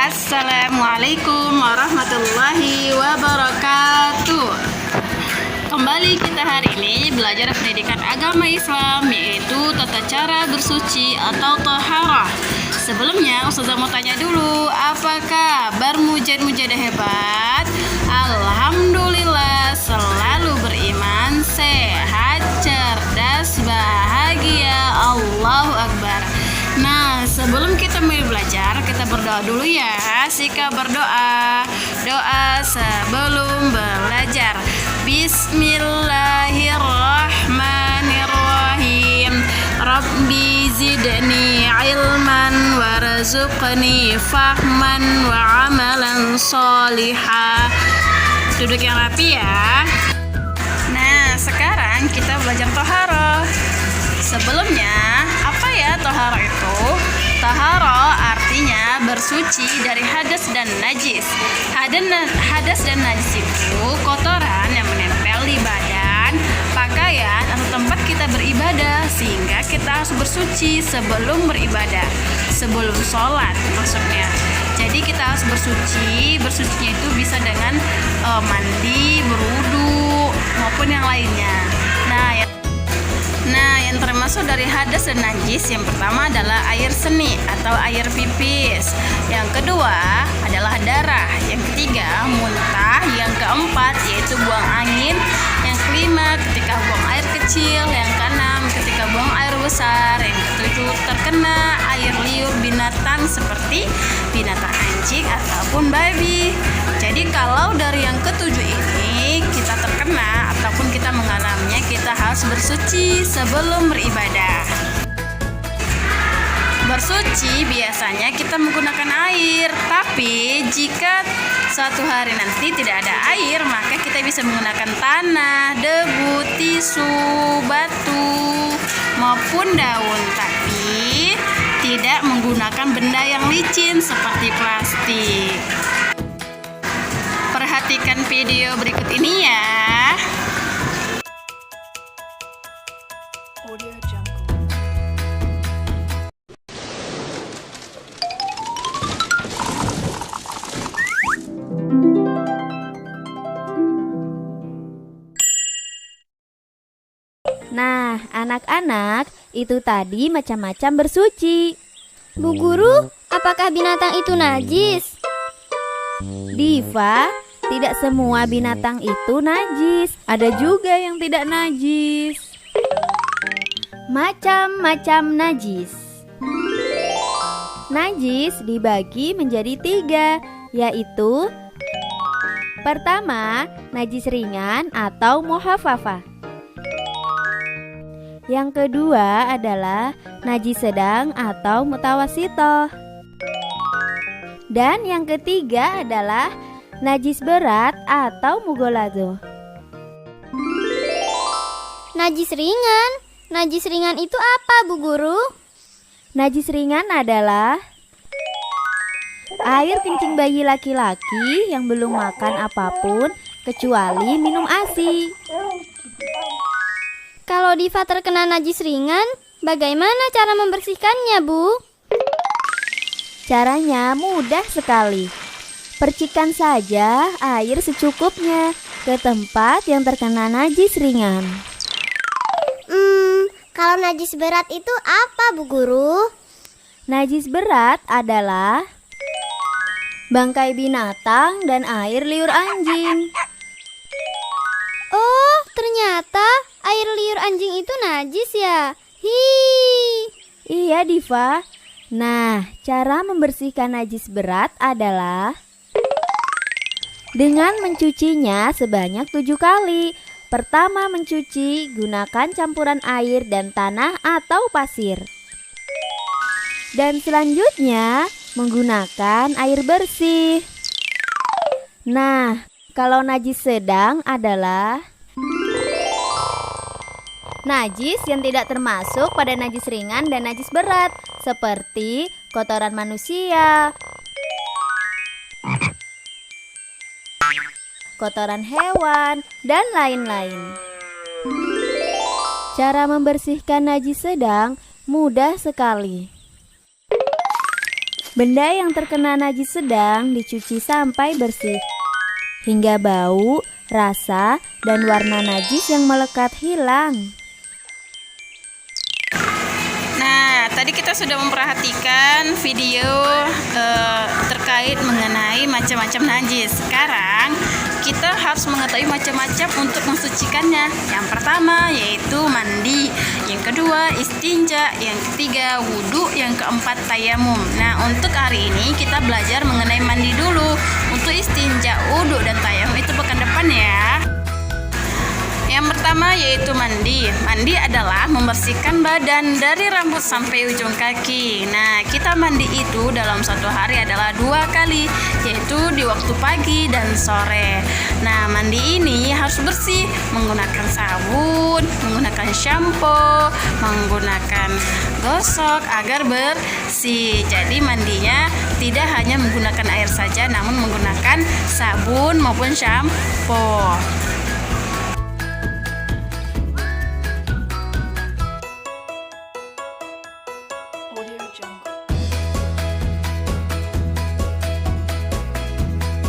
Assalamualaikum warahmatullahi wabarakatuh. Kembali kita hari ini belajar pendidikan agama Islam, yaitu tata cara bersuci atau thaharah. Sebelumnya Ustazah mau tanya dulu, apa kabar mujahidah hebat? Alhamdulillah, selalu beriman, sehat, cerdas, bahagia. Allahu Akbar. Nah, sebelum kita mulai belajar, kita berdoa dulu ya. Sikap berdoa. Doa sebelum belajar. Bismillahirrahmanirrahim. Rabbi zidni ilman warzuqni fahman wa amalan sholihah. Duduk yang rapi ya. Nah, sekarang kita belajar thaharah. Sebelumnya, apa ya thaharah itu? Thaharah artinya bersuci dari hadas dan najis. Hadas dan najis itu kotoran yang menempel di badan, pakaian, atau tempat kita beribadah, sehingga kita harus bersuci sebelum beribadah, sebelum sholat maksudnya. Jadi kita harus bersuci. Bersucinya itu bisa dengan mandi, berwudu, maupun yang lainnya. Nah, yang termasuk dari hadas dan najis, yang pertama adalah air seni atau air pipis. Yang kedua adalah darah. Yang ketiga muntah. Yang keempat yaitu buang angin. Yang kelima ketika buang air kecil. Yang keenam ketika buang air besar. Yang ketujuh terkena air liur binatang seperti binatang anjing ataupun babi. Jadi kalau dari yang ketujuh ini kita terkena ataupun kita mengalaminya, kita harus bersuci sebelum beribadah. Bersuci biasanya kita menggunakan air, tapi jika suatu hari nanti tidak ada air, maka kita bisa menggunakan tanah, debu, tisu, batu, maupun daun, tapi tidak menggunakan benda yang licin seperti plastik. Perhatikan video berikut ini ya. Nah, anak-anak, itu tadi macam-macam bersuci. Bu Guru, apakah binatang itu najis? Diva, tidak semua binatang itu najis. Ada juga yang tidak najis. Macam-macam najis. Najis dibagi menjadi 3, yaitu pertama, najis ringan atau muhafafah. Yang kedua adalah najis sedang atau mutawasitoh. Dan yang ketiga adalah najis berat atau mugholadzah. Najis ringan? Najis ringan itu apa, Bu Guru? Najis ringan adalah air kencing bayi laki-laki yang belum makan apapun kecuali minum ASI. Kalau Diva terkena najis ringan, bagaimana cara membersihkannya, Bu? Caranya mudah sekali. Percikan saja air secukupnya ke tempat yang terkena najis ringan. Kalau najis berat itu apa, Bu Guru? Najis berat adalah bangkai binatang dan air liur anjing. Oh, ternyata air liur anjing itu najis ya? Iya, Diva. Nah, cara membersihkan najis berat adalah dengan mencucinya sebanyak 7 kali. Pertama mencuci, gunakan campuran air dan tanah atau pasir. Dan selanjutnya menggunakan air bersih. Nah, kalau najis sedang adalah najis yang tidak termasuk pada najis ringan dan najis berat, seperti kotoran manusia, kotoran hewan, dan lain-lain. Cara membersihkan najis sedang mudah sekali. Benda yang terkena najis sedang dicuci sampai bersih, hingga bau, rasa, dan warna najis yang melekat hilang. Nah, tadi kita sudah memperhatikan video terkait mengenai macam-macam najis. Sekarang kita harus mengetahui macam-macam untuk mensucikannya. Yang pertama yaitu mandi, yang kedua istinja, yang ketiga wudhu, yang keempat tayamum. Nah, untuk hari ini kita belajar mengenai mandi dulu. Untuk istinja, wudhu, dan tayamum itu pekan depan ya. Yang pertama yaitu mandi. Mandi adalah membersihkan badan dari rambut sampai ujung kaki. Nah, kita mandi itu dalam satu hari adalah 2 kali, yaitu di waktu pagi dan sore. Nah, mandi ini harus bersih, menggunakan sabun, menggunakan shampoo, menggunakan gosok agar bersih. Jadi mandinya tidak hanya menggunakan air saja, namun menggunakan sabun maupun shampoo.